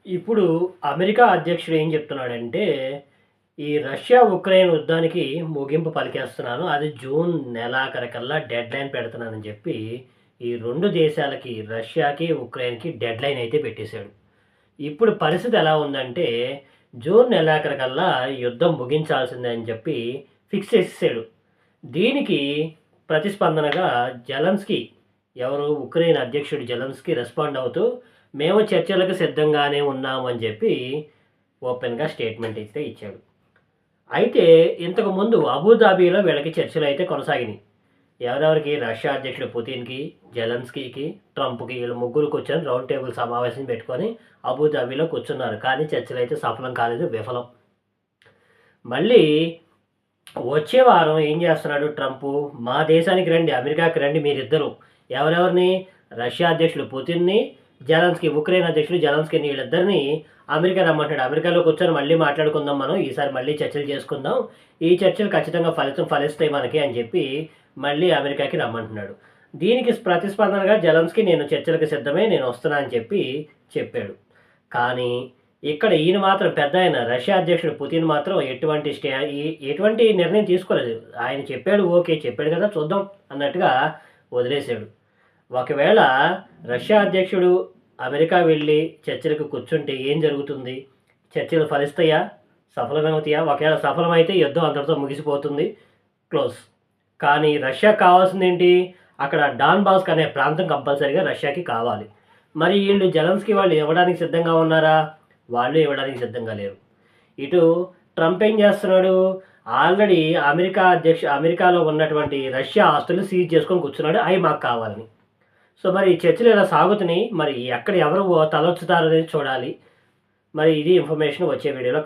ఇప్పుడు అమెరికా అధ్యక్షుడు ఏం చెప్తున్నాడంటే, ఈ రష్యా, ఉక్రెయిన్ యుద్ధానికి ముగింపు పలికేస్తున్నాను. అది జూన్ నెలాఖరికల్లా డెడ్‌లైన్ పెడుతున్నానని చెప్పి, ఈ 2 దేశాలకి రష్యాకి, ఉక్రెయిన్‌కి డెడ్‌లైన్ అయితే పెట్టేసాడు. ఇప్పుడు పరిస్థితి ఎలా ఉందంటే, జూన్ నెలాఖరికల్లా యుద్ధం ముగించాల్సిందే అని చెప్పి ఫిక్స్ చేసేసాడు. దీనికి ప్రతిస్పందనగా జెలెన్స్కీ ఎవరు ఉక్రెయిన్ అధ్యక్షుడు జెలెన్స్కీ రెస్పాండ్ అవుతూ, మేము చర్చలకు సిద్ధంగానే ఉన్నాము అని చెప్పి ఓపెన్‌గా స్టేట్మెంట్ అయితే ఇచ్చాడు. అయితే ఇంతకుముందు అబుదాబిలో వీళ్ళకి చర్చలైతే కొనసాగినాయి. ఎవరెవరికి రష్యా అధ్యక్షుడు పుతిన్‌కి, జెలెన్స్కీకి, ట్రంప్‌కి వీళ్ళు ముగ్గురు కూర్చొని రౌండ్ టేబుల్ సమావేశం పెట్టుకొని అబుదాబిలో కూర్చున్నారు. కానీ చర్చలైతే సఫలం కాలేదు, విఫలం. మళ్ళీ వచ్చే వారం ఏం చేస్తున్నాడు ట్రంపు, మా దేశానికి రండి, అమెరికాకి రండి మీరిద్దరు. ఎవరెవరిని? రష్యా అధ్యక్షుడు పుతిన్ని, జెలెన్స్కీ ఉక్రెయిన్ అధ్యక్షుడు జెలెన్స్కీని వీళ్ళిద్దరిని అమెరికా రమ్మంటాడు. అమెరికాలో కూర్చొని మళ్ళీ మాట్లాడుకుందాం మనం. ఈసారి మళ్ళీ చర్చలు చేసుకుందాం. ఈ చర్చలు ఖచ్చితంగా ఫలిస్తాయి మనకి అని చెప్పి మళ్ళీ అమెరికాకి రమ్మంటున్నాడు. దీనికి ప్రతిస్పందనగా జెలెన్స్కీ నేను చర్చలకు సిద్ధమే, నేను వస్తున్నా అని చెప్పి చెప్పాడు. కానీ ఇక్కడ ఈయన మాత్రం పెద్దాయన రష్యా అధ్యక్షుడు పుతిన్ మాత్రం ఎటువంటి నిర్ణయం తీసుకోలేదు. ఆయన చెప్పాడు, ఓకే చెప్పాడు కదా చూద్దాం అన్నట్టుగా వదిలేసాడు. ఒకవేళ రష్యా అధ్యక్షుడు అమెరికా వెళ్ళి చర్చలకు కూర్చుంటే ఏం జరుగుతుంది? చర్చలు ఫలిస్తాయా? సఫలమవుతాయా? ఒకవేళ సఫలమైతే యుద్ధం అంతటితో ముగిసిపోతుంది, క్లోజ్. కానీ రష్యాకి కావాల్సిందేంటి? అక్కడ డాన్బాస్క్ అనే ప్రాంతం కంపల్సరీగా రష్యాకి కావాలి. మరి వీళ్ళు జెలెన్స్కీ వాళ్ళు ఇవ్వడానికి సిద్ధంగా ఉన్నారా? వాళ్ళు ఇవ్వడానికి సిద్ధంగా లేరు. ఇటు ట్రంప్ ఏం చేస్తున్నాడు? ఆల్రెడీ అమెరికాలో ఉన్నటువంటి రష్యా ఆస్తులు సీజ్ చేసుకొని కూర్చున్నాడు, అవి మాకు కావాలని. సో మరి చర్చలు ఇలా సాగుతున్నాయి. మరి ఎక్కడ ఎవరు తలొచ్చుతారనేది చూడాలి. మరి ఇది ఇన్ఫర్మేషన్ వచ్చే వీడియోలో